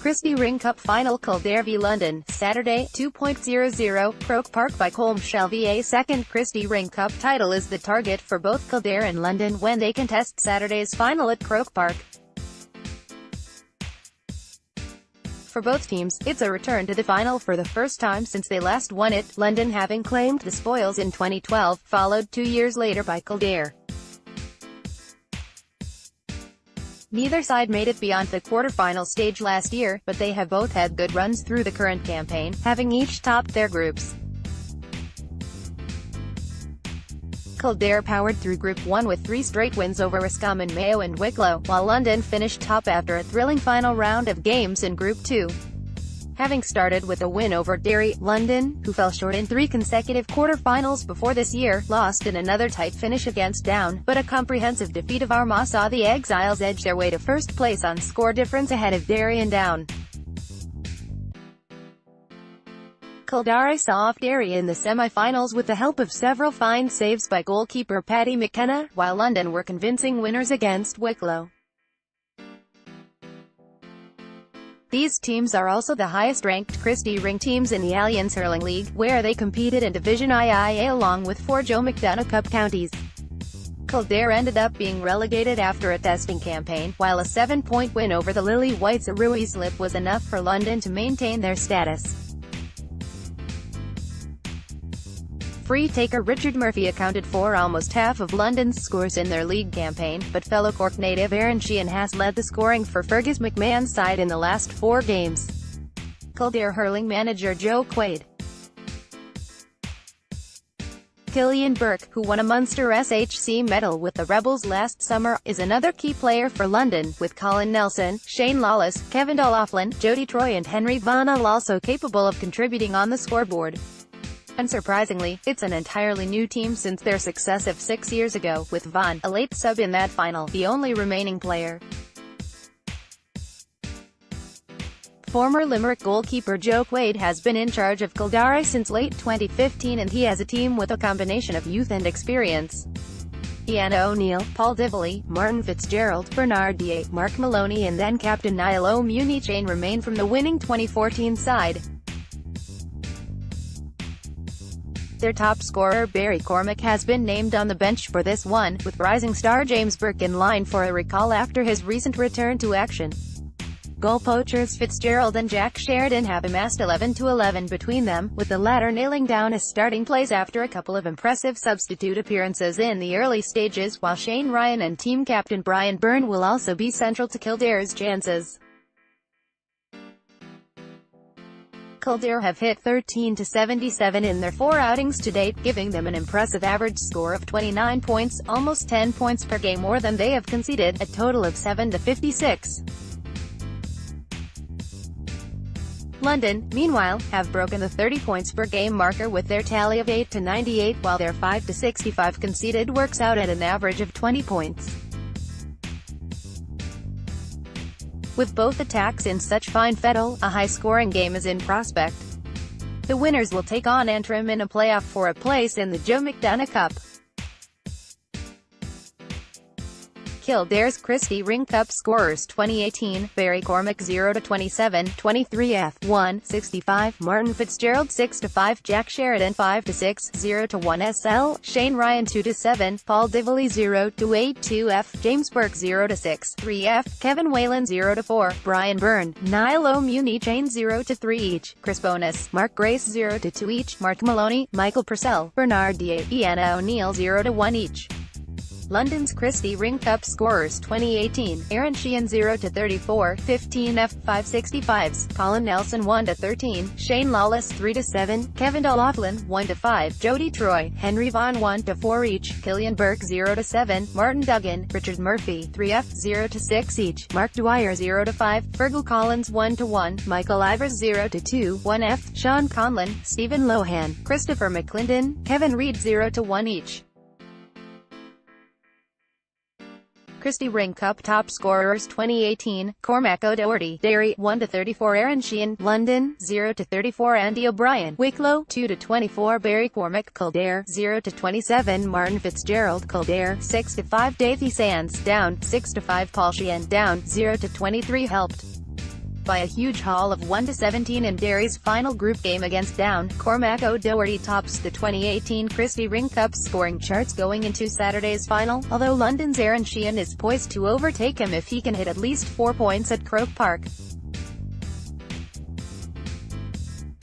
Christy Ring Cup Final Kildare v London, Saturday, 2.00, Croke Park by Colm. Shalvey. A second Christy Ring Cup title is the target for both Kildare and London when they contest Saturday's final at Croke Park. For both teams, it's a return to the final for the first time since they last won it, London having claimed the spoils in 2012, followed 2 years later by Kildare. Neither side made it beyond the quarter-final stage last year, but they have both had good runs through the current campaign, having each topped their groups. Kildare powered through Group 1 with 3 straight wins over Roscommon, Mayo and Wicklow, while London finished top after a thrilling final round of games in Group 2. Having started with a win over Derry, London, who fell short in 3 consecutive quarter-finals before this year, lost in another tight finish against Down, but a comprehensive defeat of Armagh saw the Exiles edge their way to first place on score difference ahead of Derry and Down. Kildare saw off Derry in the semi-finals with the help of several fine saves by goalkeeper Paddy McKenna, while London were convincing winners against Wicklow. These teams are also the highest-ranked Christy Ring teams in the Alliance Hurling League, where they competed in Division IIA along with 4 Joe McDonough Cup counties. Kildare ended up being relegated after a testing campaign, while a 7-point win over the Lily Whites at Ruislip was enough for London to maintain their status. Free-taker Richard Murphy accounted for almost half of London's scores in their league campaign, but fellow Cork native Aaron Sheehan has led the scoring for Fergus McMahon's side in the last 4 games. Kildare hurling manager Joe Quaid. Killian Burke, who won a Munster SHC medal with the Rebels last summer, is another key player for London, with Colin Nelson, Shane Lawless, Kevin O'Loughlin, Jody Troy and Henry Vanal also capable of contributing on the scoreboard. Unsurprisingly, it's an entirely new team since their success of 6 years ago, with Vaughan, a late sub in that final, the only remaining player. Former Limerick goalkeeper Joe Quaid has been in charge of Kildare since late 2015 and he has a team with a combination of youth and experience. Ian O'Neill, Paul Dively, Martin Fitzgerald, Bernard Dier, Mark Maloney and then captain Niall O'Munichain remain from the winning 2014 side. Their top scorer Barry Cormack has been named on the bench for this one, with rising star James Burke in line for a recall after his recent return to action. Goal poachers Fitzgerald and Jack Sheridan have amassed 11-11 between them, with the latter nailing down his starting place after a couple of impressive substitute appearances in the early stages, while Shane Ryan and team captain Brian Byrne will also be central to Kildare's chances. Kildare have hit 13-77 in their 4 outings to date, giving them an impressive average score of 29 points, almost 10 points per game more than they have conceded, a total of 7-56. London, meanwhile, have broken the 30 points per game marker with their tally of 8-98, while their 5-65 conceded works out at an average of 20 points. With both attacks in such fine fettle, a high-scoring game is in prospect. The winners will take on Antrim in a playoff for a place in the Joe McDonough Cup. Kildare's Christy Ring Cup scorers 2018, Barry Cormack 0-27, 23 F1, 65, Martin Fitzgerald 6-5, Jack Sheridan 5-6, 0-1 SL, Shane Ryan 2-7, Paul Dively 0-8, 2 F, James Burke 0-6, 3 F, Kevin Whalen 0-4, Brian Byrne, Niall O'Munichain 0-3 each, Chris Bonus, Mark Grace 0-2 each, Mark Maloney, Michael Purcell, Bernard Dier, Ian O'Neill 0-1 each. London's Christy Ring Cup scorers 2018, Aaron Sheehan 0-34, 15 F565s, Colin Nelson 1-13, Shane Lawless 3-7, Kevin O'Loughlin 1-5, Jody Troy, Henry Vaughan 1-4 each, Killian Burke 0-7, Martin Duggan, Richard Murphy 3 F 0-6 each, Mark Dwyer 0-5, Fergal Collins 1-1, Michael Ivers 0-2, 1 F, Sean Conlon, Stephen Lohan, Christopher McClendon, Kevin Reid 0-1 each. Christy Ring Cup top scorers 2018, Cormac O'Doherty, Derry, 1-34 Aaron Sheehan, London, 0-34 Andy O'Brien, Wicklow, 2-24 Barry Cormac, Kildare, 0-27 Martin Fitzgerald, Kildare, 6-5 Davy Sands, Down, 6-5 Paul Sheehan, Down, 0-23 helped. by a huge haul of 1-17 in Derry's final group game against Down. Cormac O'Doherty tops the 2018 Christy Ring Cup scoring charts going into Saturday's final, although London's Aaron Sheehan is poised to overtake him if he can hit at least 4 points at Croke Park.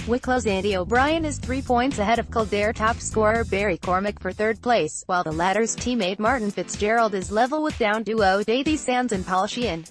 Wicklow's Andy O'Brien is 3 points ahead of Kildare top scorer Barry Cormac for third place, while the latter's teammate Martin Fitzgerald is level with Down duo Davy Sands and Paul Sheehan.